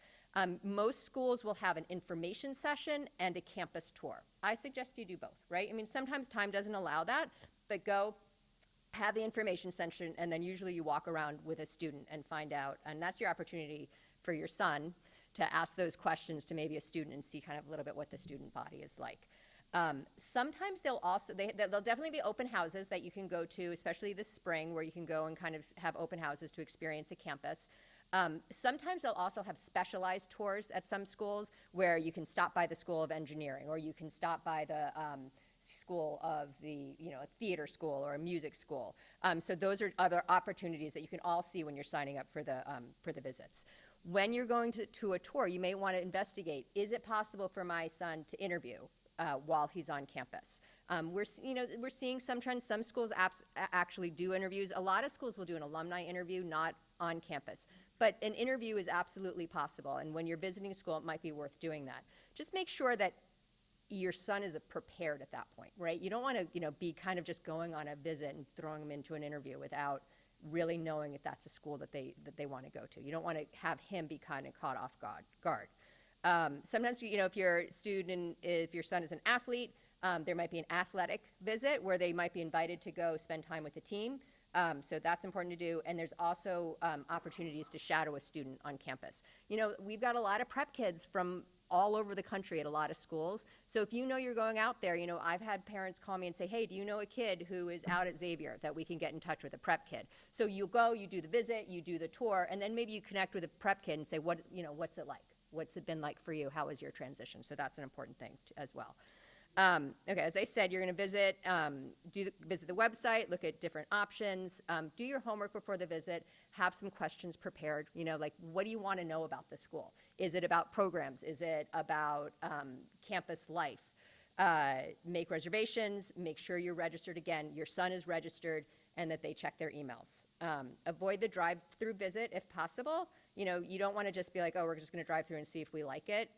Most schools will have an information session and a campus tour. I suggest you do both, right? I mean, sometimes time doesn't allow that, but go have the information session, and then usually you walk around with a student and find out, and that's your opportunity for your son to ask those questions to maybe a student and see kind of a little bit what the student body is like. Sometimes they'll definitely be open houses that you can go to, especially this spring, where you can go and kind of have open houses to experience a campus. Sometimes they'll also have specialized tours at some schools where you can stop by the School of Engineering, or you can stop by the school of a theater school or a music school. So those are other opportunities that you can all see when you're signing up for the visits. When you're going to a tour, you may want to investigate, is it possible for my son to interview while he's on campus? We're seeing some trends. Some schools actually do interviews. A lot of schools will do an alumni interview, not on campus. But an interview is absolutely possible, and when you're visiting a school, it might be worth doing that. Just make sure that your son is prepared at that point, right? You don't want to, be kind of just going on a visit and throwing him into an interview without really knowing if that's a school that they want to go to. You don't want to have him be kind of caught off guard. Sometimes, if your son is an athlete, there might be an athletic visit where they might be invited to go spend time with the team. So that's important to do. And there's also opportunities to shadow a student on campus. We've got a lot of prep kids from all over the country at a lot of schools. So if you're going out there, I've had parents call me and say, hey, do you know a kid who is out at Xavier that we can get in touch with, a prep kid? So you go, you do the visit, you do the tour, and then maybe you connect with a prep kid and say, what's it like? What's it been like for you? How was your transition? So that's an important thing as well. Okay, as I said, you're going to visit the website, look at different options, do your homework before the visit, have some questions prepared. Like, what do you want to know about the school? Is it about programs? Is it about campus life? Make reservations. Make sure you're registered. Again, your son is registered, and that they check their emails. Avoid the drive-through visit if possible. You don't want to just be like, oh, we're just going to drive through and see if we like it.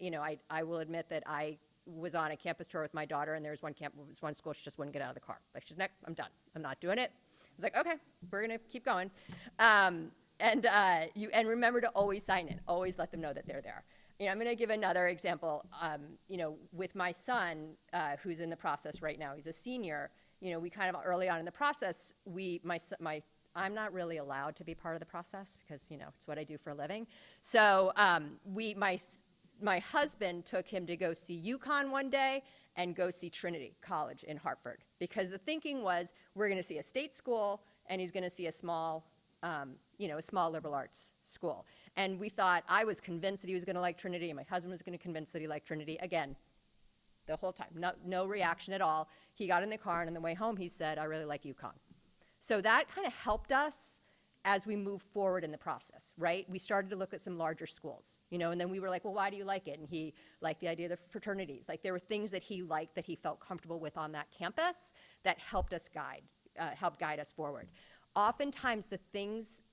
I will admit that I was on a campus tour with my daughter, and there was one school, she just wouldn't get out of the car. Like, she's I'm done. I'm not doing it. I was like, okay, we're gonna keep going. And remember to always sign in. Always let them know that they're there. I'm gonna give another example. With my son, who's in the process right now, he's a senior. We kind of early on in the process, I'm not really allowed to be part of the process because, it's what I do for a living. So my husband took him to go see UConn one day and go see Trinity College in Hartford, because the thinking was we're going to see a state school and he's going to see a small liberal arts school. And we thought, I was convinced that he was going to like Trinity, and my husband was going to convince that he liked Trinity. Again, the whole time, no reaction at all. He got in the car, and on the way home he said, I really like UConn. So that kind of helped us as we move forward in the process, right? We started to look at some larger schools, you know, and then we were like, well, why do you like it? And he liked the idea of the fraternities. Like there were things that he liked that he felt comfortable with on that campus that helped us help guide us forward. Oftentimes the things,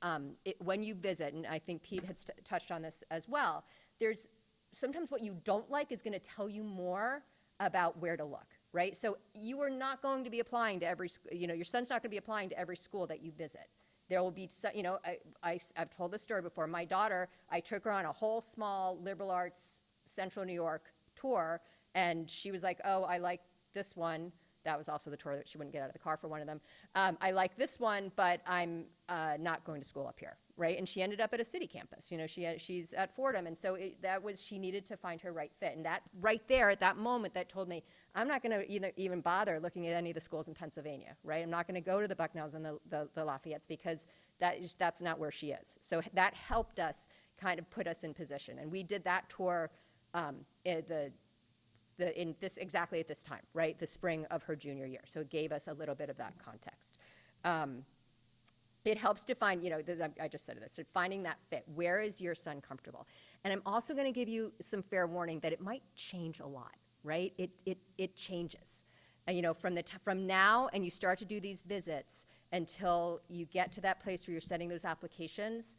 when you visit, and I think Pete had touched on this as well, there's sometimes what you don't like is gonna tell you more about where to look, right? So you are not going to be applying to every, you know, your son's not gonna be applying to every school that you visit. There will be, you know, I've told this story before. My daughter, I took her on a whole small liberal arts Central New York tour, and she was like, oh, I like this one. That was also the tour that she wouldn't get out of the car for one of them. I like this one, but I'm not going to school up here, right? And she ended up at a city campus. You know, she's at Fordham, and so she needed to find her right fit. And that right there at that moment, that told me, I'm not going to even bother looking at any of the schools in Pennsylvania, right? I'm not going to go to the Bucknells and the Lafayettes because that's not where she is. So that helped us kind of put us in position. And we did that tour exactly at this time, right? The spring of her junior year. So it gave us a little bit of that context. It helps to find, you know, I just said this, so finding that fit. Where is your son comfortable? And I'm also going to give you some fair warning that it might change a lot, right? It changes. And, you know, from now and you start to do these visits until you get to that place where you're setting those applications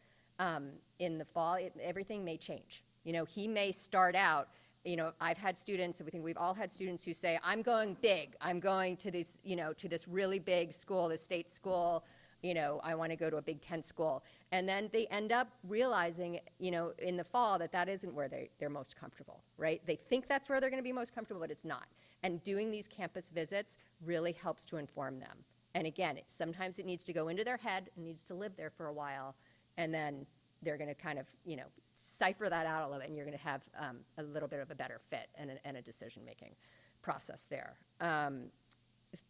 in the fall, everything may change. You know, he may start out, you know, I've had students, I think we've all had students who say, I'm going big. I'm going to this, you know, to this really big school, the state school, you know, I want to go to a Big Ten school. And then they end up realizing, you know, in the fall that isn't where they're most comfortable, right? They think that's where they're going to be most comfortable, but it's not. And doing these campus visits really helps to inform them. And again, sometimes it needs to go into their head, it needs to live there for a while, and then they're going to kind of, you know, cipher that out a little bit, and you're going to have a little bit of a better fit and a decision-making process there.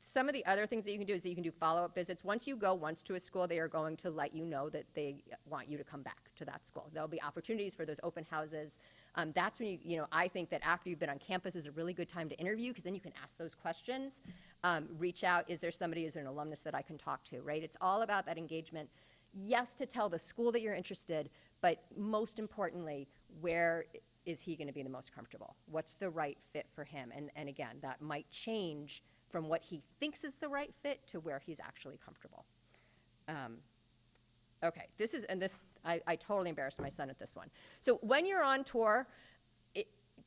Some of the other things that you can do is that you can do follow-up visits. Once you go once to a school, they are going to let you know that they want you to come back to that school. There'll be opportunities for those open houses. That's when you know, I think that after you've been on campus is a really good time to interview, because then you can ask those questions. Reach out, is there an alumnus that I can talk to, right? It's all about that engagement. Yes, to tell the school that you're interested, but most importantly, where is he going to be the most comfortable? What's the right fit for him? And again, that might change from what he thinks is the right fit to where he's actually comfortable. Okay, I totally embarrassed my son at this one. So when you're on tour,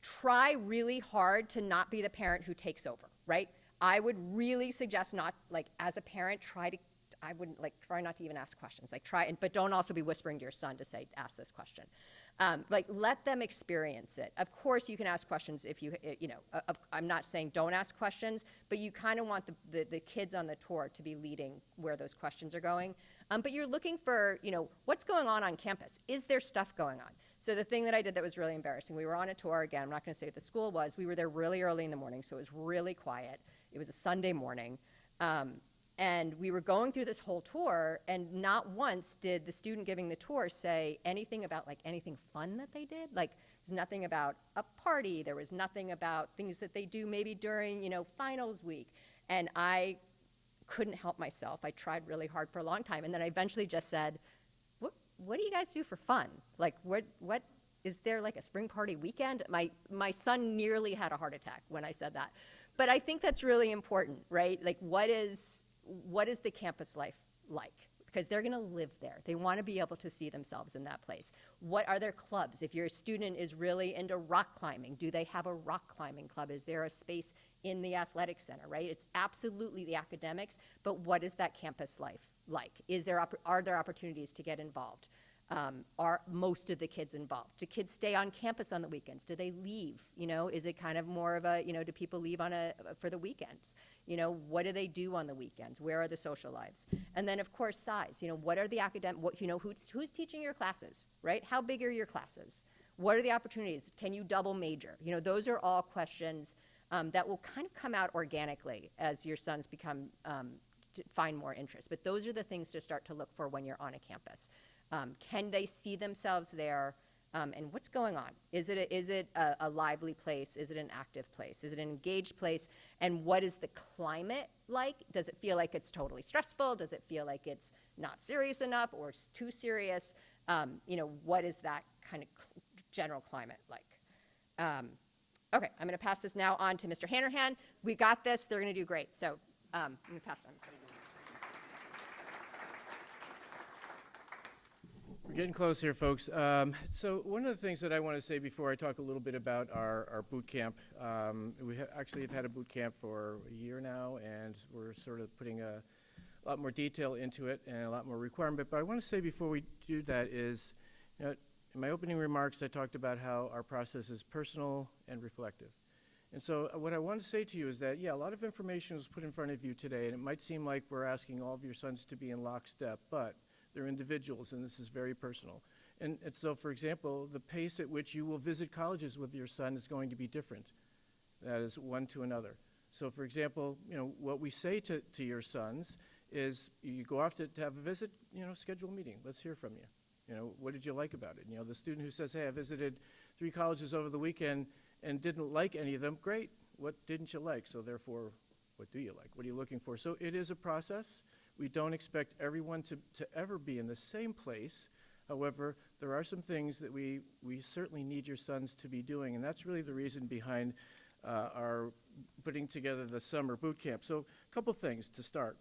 try really hard to not be the parent who takes over, right? I would really suggest not, like, as a parent, try not to even ask questions. Like, but don't also be whispering to your son to say, ask this question. Like, let them experience it. Of course, you can ask questions if you know, I'm not saying don't ask questions, but you kind of want the kids on the tour to be leading where those questions are going. But you're looking for, you know, what's going on campus? Is there stuff going on? So the thing that I did that was really embarrassing, we were on a tour, again, I'm not going to say what the school was. We were there really early in the morning, so it was really quiet. It was a Sunday morning. And we were going through this whole tour, and not once did the student giving the tour say anything about, like, anything fun that they did. Like, there's nothing about a party. There was nothing about things that they do maybe during, you know, finals week. And I couldn't help myself. I tried really hard for a long time. And then I eventually just said, what do you guys do for fun? Like, what is there, like, a spring party weekend? My son nearly had a heart attack when I said that. But I think that's really important, right? Like, what is the campus life like? Because they're going to live there. They want to be able to see themselves in that place. What are their clubs? If your student is really into rock climbing, do they have a rock climbing club? Is there a space in the athletic center, right? It's absolutely the academics, but what is that campus life like? Are there opportunities to get involved? Are most of the kids involved? Do kids stay on campus on the weekends? Do they leave? You know, is it kind of more of a, you know, do people leave for the weekends? You know, what do they do on the weekends? Where are the social lives? And then, of course, size. You know, what are the you know, who's teaching your classes, right? How big are your classes? What are the opportunities? Can you double major? You know, those are all questions that will kind of come out organically as your sons find more interest. But those are the things to start to look for when you're on a campus. Can they see themselves there? And what's going on? Is it a lively place? Is it an active place? Is it an engaged place? And what is the climate like? Does it feel like it's totally stressful? Does it feel like it's not serious enough or it's too serious? What is that kind of general climate like? Okay, I'm going to pass this now on to Mr. Hanrahan. We got this. They're going to do great. So I'm going to pass it on. We're getting close here, folks. So one of the things that I want to say before I talk a little bit about our boot camp, we actually have had a boot camp for a year now, and we're sort of putting a lot more detail into it and a lot more requirement. But I want to say before we do that is, in my opening remarks, I talked about how our process is personal and reflective. And so what I want to say to you is that, yeah, a lot of information was put in front of you today, and it might seem like we're asking all of your sons to be in lockstep, but they're individuals, and this is very personal. And so, for example, the pace at which you will visit colleges with your son is going to be different. That is one to another. So, for example, what we say to your sons is you go off to have a visit, schedule a meeting. Let's hear from you. What did you like about it? The student who says, hey, I visited 3 colleges over the weekend and didn't like any of them, great. What didn't you like? So therefore, what do you like? What are you looking for? So it is a process. We don't expect everyone to ever be in the same place. However, there are some things that we certainly need your sons to be doing, and that's really the reason behind our putting together the summer boot camp. So a couple things to start.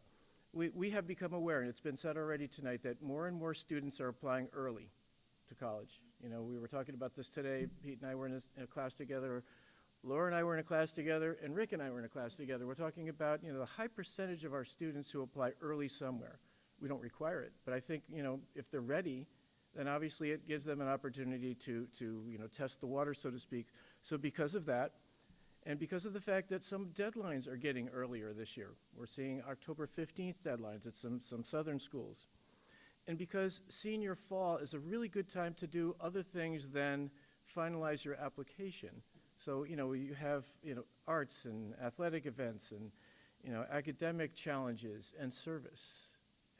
We have become aware, and it's been said already tonight, that more and more students are applying early to college. We were talking about this today. Pete and I were in a class together. Laura and I were in a class together, and Rick and I were in a class together. We're talking about, the high percentage of our students who apply early somewhere. We don't require it, but I think, if they're ready, then obviously it gives them an opportunity to test the water, so to speak. So because of that, and because of the fact that some deadlines are getting earlier this year, we're seeing October 15th deadlines at some southern schools. And because senior fall is a really good time to do other things than finalize your application. So, you have, arts and athletic events and, academic challenges and service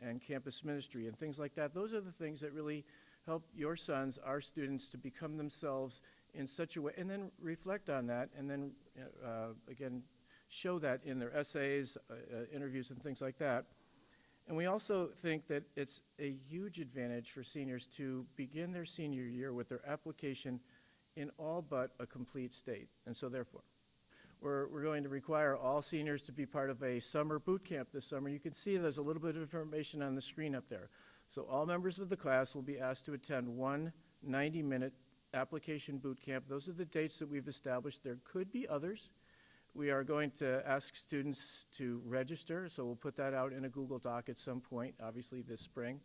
and campus ministry and things like that. Those are the things that really help your sons, our students, to become themselves in such a way, and then reflect on that, and then, again, show that in their essays, interviews, and things like that. And we also think that it's a huge advantage for seniors to begin their senior year with their application in all but a complete state. And so therefore, we're going to require all seniors to be part of a summer boot camp this summer. You can see there's a little bit of information on the screen up there. So all members of the class will be asked to attend one 90-minute application boot camp. Those are the dates that we've established. There could be others. We are going to ask students to register, so we'll put that out in a Google Doc at some point, obviously this spring.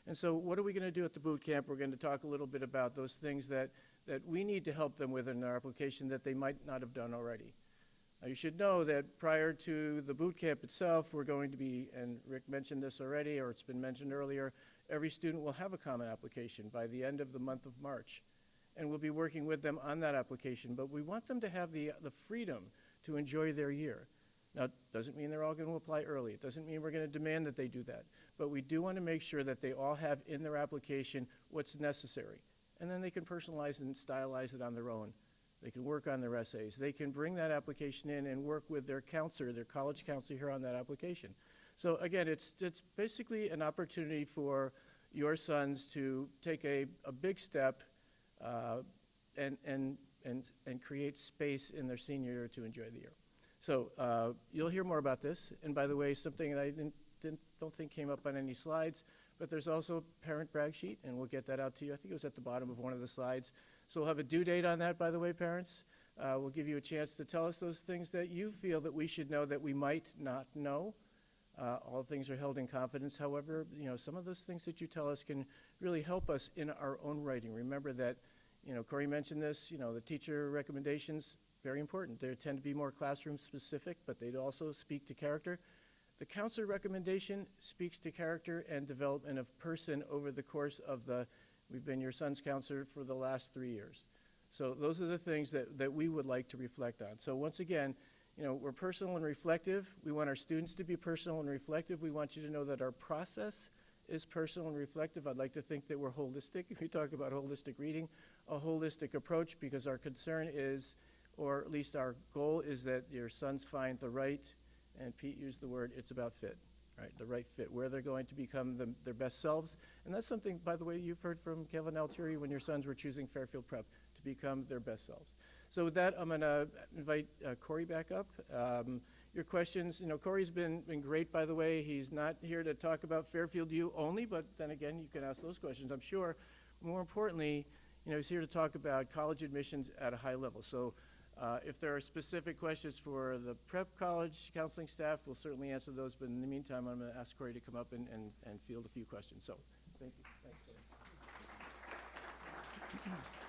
And so what are we going to do at the boot camp? We're going to talk a little bit about those things that we need to help them with in their application that they might not have done already. Now, you should know that prior to the boot camp itself, we're going to be, and Rick mentioned this already, or it's been mentioned earlier, every student will have a common application by the end of the month of March. And we'll be working with them on that application, but we want them to have the freedom to enjoy their year. Now, it doesn't mean they're all going to apply early. It doesn't mean we're going to demand that they do that. But we do want to make sure that they all have in their application what's necessary. And then they can personalize and stylize it on their own. They can work on their essays. They can bring that application in and work with their counselor, their college counselor here on that application. So again, it's basically an opportunity for your sons to take a big step and create space in their senior year to enjoy the year. So you'll hear more about this. And by the way, something that I don't think came up on any slides, but there's also a parent brag sheet, and we'll get that out to you. I think it was at the bottom of one of the slides. So we'll have a due date on that, by the way, parents. We'll give you a chance to tell us those things that you feel that we should know that we might not know. All things are held in confidence. However, some of those things that you tell us can really help us in our own writing. Remember that, Corry mentioned this, the teacher recommendations, very important. They tend to be more classroom specific, but they also speak to character. The counselor recommendation speaks to character and development of person over the course of we've been your son's counselor for the last 3 years. So those are the things that we would like to reflect on. So once again, we're personal and reflective. We want our students to be personal and reflective. We want you to know that our process is personal and reflective. I'd like to think that we're holistic. We talk about holistic reading, a holistic approach, because our concern is, or at least our goal is, that your sons find the right, and Pete used the word, it's about fit, right? The right fit, where they're going to become their best selves. And that's something, by the way, you've heard from Kevin Altieri when your sons were choosing Fairfield Prep, to become their best selves. So with that, I'm going to invite Corry back up. Your questions, Corry's been great, by the way. He's not here to talk about Fairfield U only, but then again, you can ask those questions, I'm sure. More importantly, he's here to talk about college admissions at a high level. So if there are specific questions for the prep college counseling staff, we'll certainly answer those. But in the meantime, I'm going to ask Corry to come up and field a few questions. So thank you. Thanks, Corry.